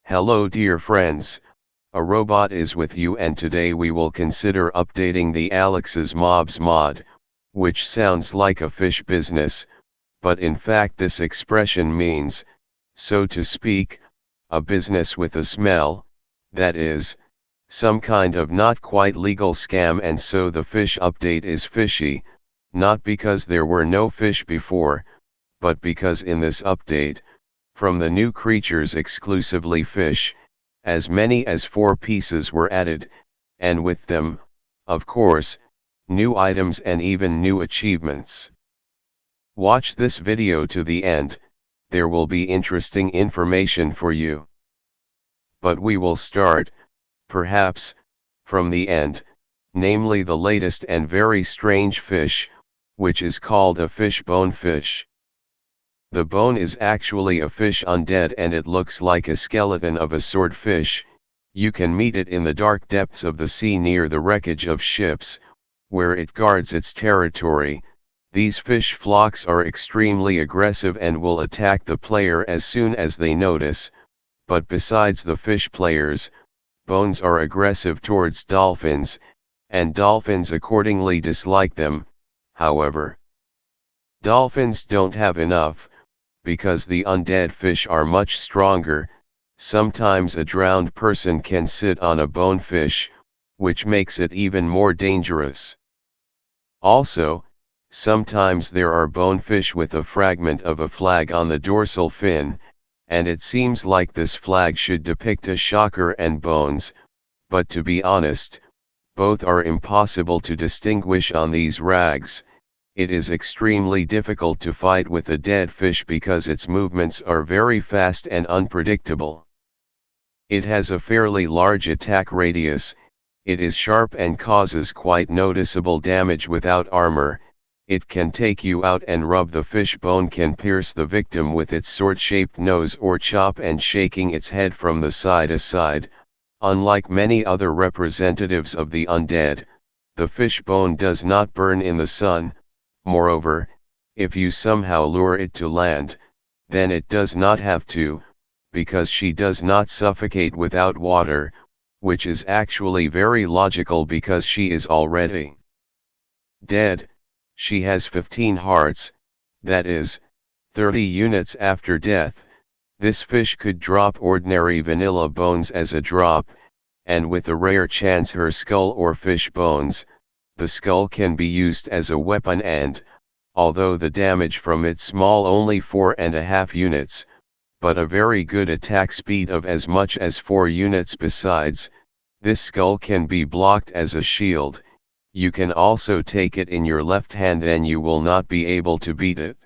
Hello dear friends, a robot is with you, and today we will consider updating the Alex's MOBS mod, which sounds like a fish business, but in fact this expression means, so to speak, a business with a smell, that is, some kind of not quite legal scam. And so the fish update is fishy, not because there were no fish before, but because in this update, from the new creatures exclusively fish, as many as 4 pieces were added, and with them, of course, new items and even new achievements. Watch this video to the end, there will be interesting information for you. But we will start, perhaps, from the end, namely the latest and very strange fish, which is called a fish bonefish. The bone is actually a fish undead, and it looks like a skeleton of a swordfish. You can meet it in the dark depths of the sea near the wreckage of ships, where it guards its territory. These fish flocks are extremely aggressive and will attack the player as soon as they notice, but besides the fish players, bones are aggressive towards dolphins, and dolphins accordingly dislike them. However, dolphins don't have enough, because the undead fish are much stronger. Sometimes a drowned person can sit on a bonefish, which makes it even more dangerous. Also, sometimes there are bonefish with a fragment of a flag on the dorsal fin, and it seems like this flag should depict a shocker and bones, but to be honest, both are impossible to distinguish on these rags. It is extremely difficult to fight with a dead fish because its movements are very fast and unpredictable. It has a fairly large attack radius, it is sharp and causes quite noticeable damage without armor. It can take you out, and rub the fish bone can pierce the victim with its sword-shaped nose, or chop and shaking its head from the side to side. Unlike many other representatives of the undead, the fish bone does not burn in the sun. Moreover, if you somehow lure it to land, then it does not have to, because she does not suffocate without water, which is actually very logical because she is already dead. She has 15 hearts, that is, 30 units after death. This fish could drop ordinary vanilla bones as a drop, and with a rare chance her skull or fish bones. The skull can be used as a weapon, and, although the damage from it small, only 4.5 units, but a very good attack speed of as much as 4 units. Besides, this skull can be blocked as a shield. You can also take it in your left hand, then you will not be able to beat it.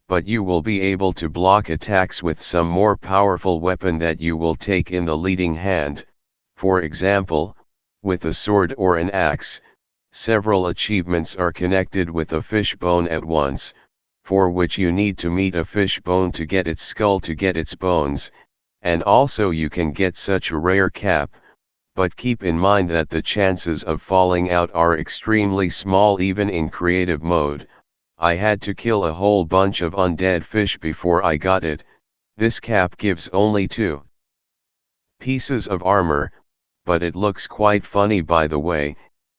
But you will be able to block attacks with some more powerful weapon that you will take in the leading hand, for example, with a sword or an axe. Several achievements are connected with a fish bone at once, for which you need to meet a fish bone to get its skull to get its bones, and also you can get such a rare cap, but keep in mind that the chances of falling out are extremely small even in creative mode. I had to kill a whole bunch of undead fish before I got it. This cap gives only 2 pieces of armor, but it looks quite funny, by the way.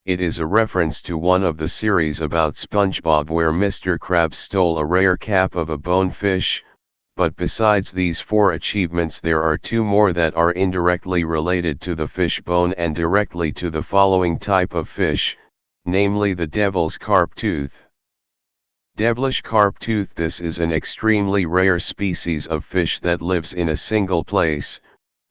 It is a reference to one of the series about SpongeBob where Mr. Krabs stole a rare cap of a bonefish. But besides these 4 achievements, there are 2 more that are indirectly related to the fish bone and directly to the following type of fish, namely the Devil's Carp tooth. Devilish carp tooth. This is an extremely rare species of fish that lives in a single place,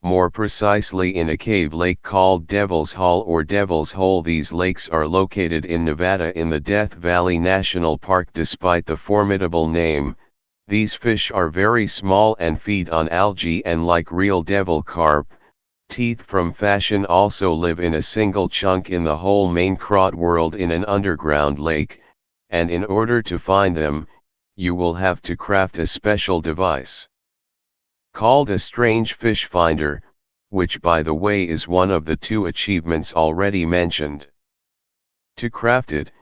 more precisely in a cave lake called Devil's Hall or Devil's Hole. These lakes are located in Nevada in the Death Valley National Park. Despite the formidable name, these fish are very small and feed on algae, and like real devil carp, teeth from fashion, also live in a single chunk in the whole main crot world in an underground lake, and in order to find them, you will have to craft a special device called a strange fish finder, which by the way is one of the 2 achievements already mentioned. To craft it,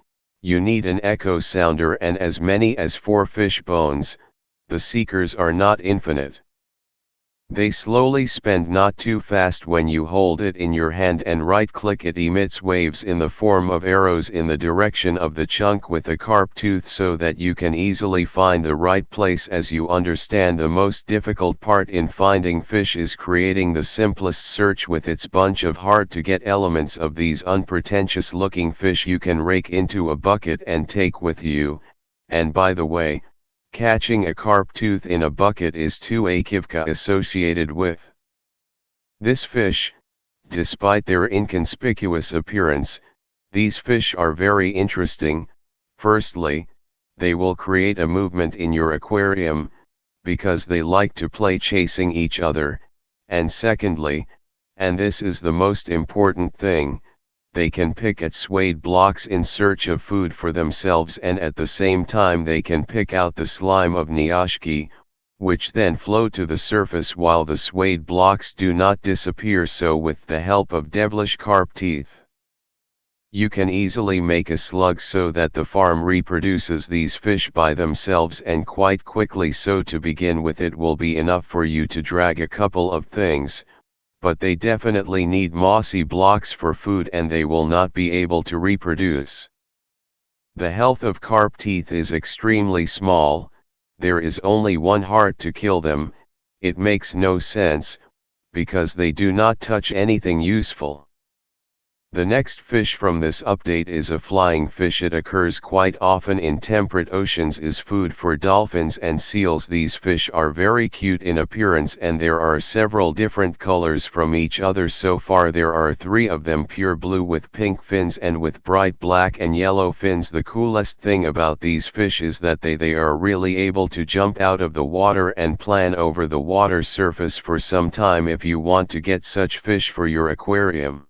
you need an echo sounder and as many as 4 fish bones. The seekers are not infinite. They slowly spend not too fast when you hold it in your hand and right-click. It emits waves in the form of arrows in the direction of the chunk with a carp tooth so that you can easily find the right place. As you understand, the most difficult part in finding fish is creating the simplest search with its bunch of hard-to-get elements of these unpretentious looking fish you can rake into a bucket and take with you. And by the way, catching a carp tooth in a bucket is too akivka associated with this fish. Despite their inconspicuous appearance, these fish are very interesting. Firstly, they will create a movement in your aquarium, because they like to play chasing each other, and secondly, and this is the most important thing, they can pick at suede blocks in search of food for themselves, and at the same time they can pick out the slime of nyashki, which then float to the surface while the suede blocks do not disappear. So with the help of devilish carp teeth, you can easily make a slug so that the farm reproduces these fish by themselves and quite quickly. So to begin with, it will be enough for you to drag a couple of things, but they definitely need mossy blocks for food and they will not be able to reproduce. The health of carp teeth is extremely small. There is only one heart to kill them. It makes no sense, because they do not touch anything useful. The next fish from this update is a flying fish. It occurs quite often in temperate oceans, is food for dolphins and seals. These fish are very cute in appearance and there are several different colors from each other. So far there are 3 of them, pure blue with pink fins and with bright black and yellow fins. The coolest thing about these fish is that they are really able to jump out of the water and plan over the water surface for some time. If you want to get such fish for your aquarium,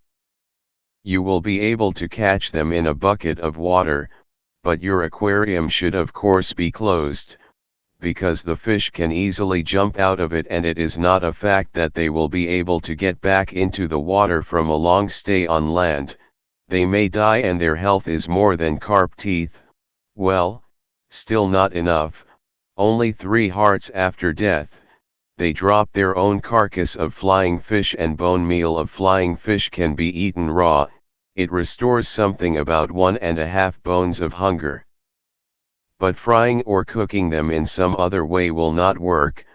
you will be able to catch them in a bucket of water, but your aquarium should of course be closed, because the fish can easily jump out of it, and it is not a fact that they will be able to get back into the water from a long stay on land. They may die and their health is more than carp teeth. Well, still not enough, only 3 hearts after death. They drop their own carcass of flying fish, and bone meal of flying fish can be eaten raw. It restores something about 1.5 bones of hunger. But frying or cooking them in some other way will not work,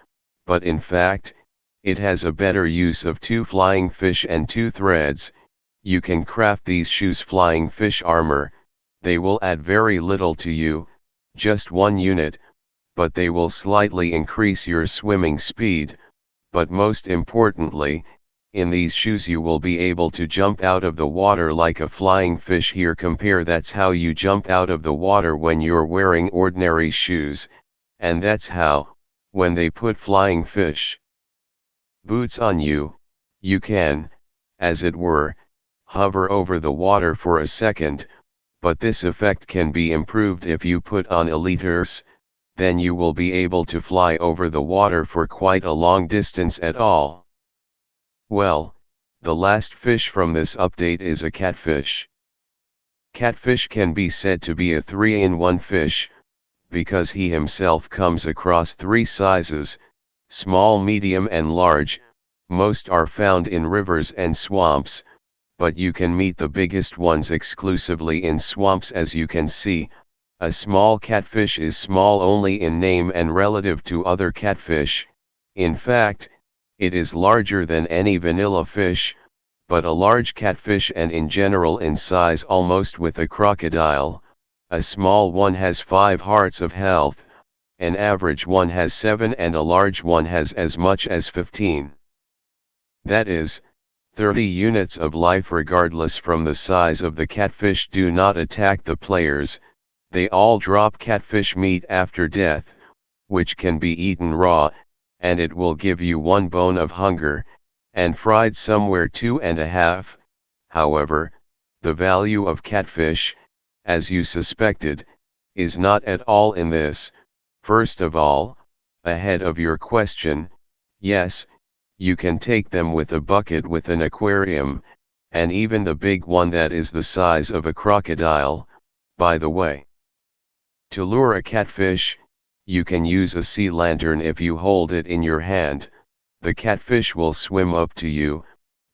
but in fact, it has a better use of 2 flying fish and 2 threads. You can craft these shoes flying fish armor. They will add very little to you, just 1 unit. But they will slightly increase your swimming speed. But most importantly, in these shoes you will be able to jump out of the water like a flying fish. Here, compare, that's how you jump out of the water when you're wearing ordinary shoes, and that's how, when they put flying fish boots on you, you can, as it were, hover over the water for a second. But this effect can be improved if you put on eliters. Then you will be able to fly over the water for quite a long distance at all. Well, the last fish from this update is a catfish. Catfish can be said to be a 3-in-1 fish, because he himself comes across 3 sizes, small, medium and large. Most are found in rivers and swamps, but you can meet the biggest ones exclusively in swamps. As you can see, a small catfish is small only in name and relative to other catfish. In fact, it is larger than any vanilla fish, but a large catfish, and in general in size almost with a crocodile. A small one has 5 hearts of health, an average one has 7, and a large one has as much as 15. That is, 30 units of life. Regardless from the size of the catfish, do not attack the players. They all drop catfish meat after death, which can be eaten raw, and it will give you 1 bone of hunger, and fried somewhere 2.5. However, the value of catfish, as you suspected, is not at all in this. First of all, ahead of your question, yes, you can take them with a bucket with an aquarium, and even the big one that is the size of a crocodile. By the way, to lure a catfish, you can use a sea lantern if you hold it in your hand. the catfish will swim up to you,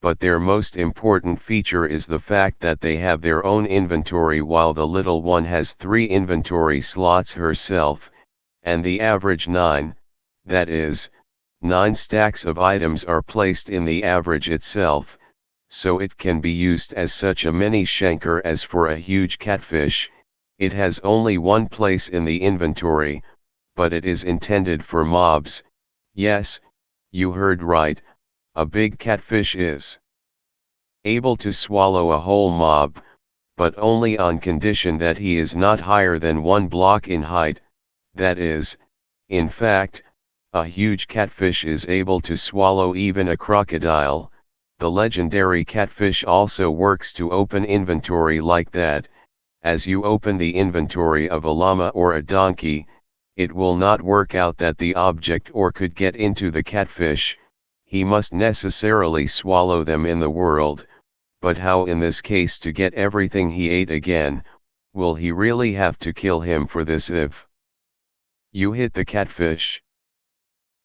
but their most important feature is the fact that they have their own inventory while the little one has 3 inventory slots herself, and the average 9, that is, 9 stacks of items are placed in the average itself, so it can be used as such a mini shanker as for a huge catfish. It has only one place in the inventory, but it is intended for mobs. Yes, you heard right, a big catfish is able to swallow a whole mob, but only on condition that he is not higher than 1 block in height. That is, in fact, a huge catfish is able to swallow even a crocodile. The legendary catfish also works to open inventory like that. As you open the inventory of a llama or a donkey, it will not work out that the object or could get into the catfish. He must necessarily swallow them in the world, but how in this case to get everything he ate again? Will he really have to kill him for this if you hit the catfish?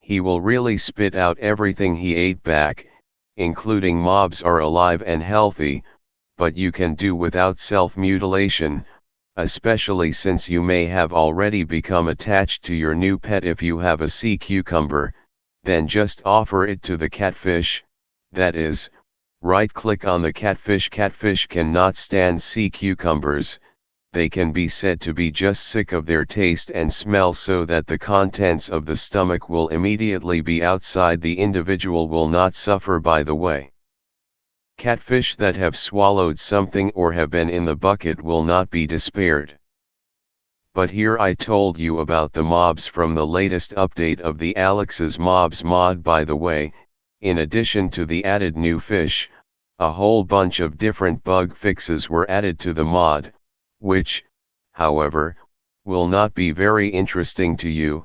He will really spit out everything he ate back, including mobs are alive and healthy, but you can do without self-mutilation, especially since you may have already become attached to your new pet. If you have a sea cucumber, then just offer it to the catfish, that is, right-click on the catfish. Catfish cannot stand sea cucumbers. They can be said to be just sick of their taste and smell, so that the contents of the stomach will immediately be outside. The individual will not suffer by the way. Catfish that have swallowed something or have been in the bucket will not be despaired. But here I told you about the mobs from the latest update of the Alex's MOBS mod. By the way, in addition to the added new fish, a whole bunch of different bug fixes were added to the mod, which, however, will not be very interesting to you,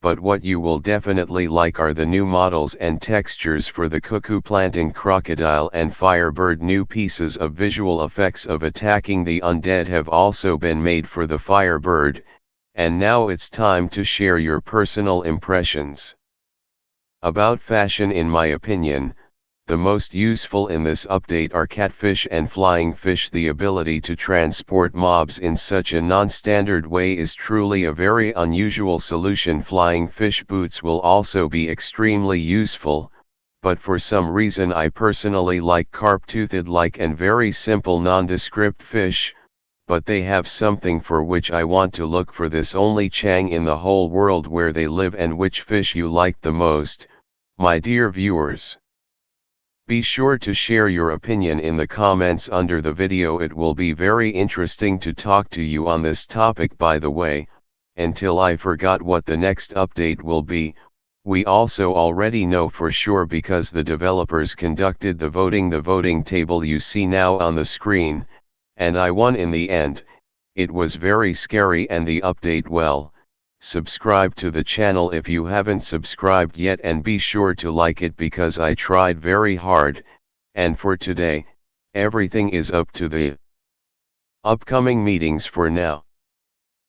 but what you will definitely like are the new models and textures for the cuckoo planting crocodile and firebird. New pieces of visual effects of attacking the undead have also been made for the firebird, and now it's time to share your personal impressions. About fashion, in my opinion, the most useful in this update are catfish and flying fish. The ability to transport mobs in such a non-standard way is truly a very unusual solution. Flying fish boots will also be extremely useful, but for some reason I personally like carp-toothed like and very simple nondescript fish, but they have something for which I want to look for this only Chang in the whole world where they live. And which fish you like the most, my dear viewers? Be sure to share your opinion in the comments under the video. It will be very interesting to talk to you on this topic. By the way, until I forgot what the next update will be, we also already know for sure because the developers conducted the voting. The voting table you see now on the screen, and I won in the end. It was very scary. And the update, well, subscribe to the channel if you haven't subscribed yet, and be sure to like it because I tried very hard. And for today, everything is up to the upcoming meetings for now.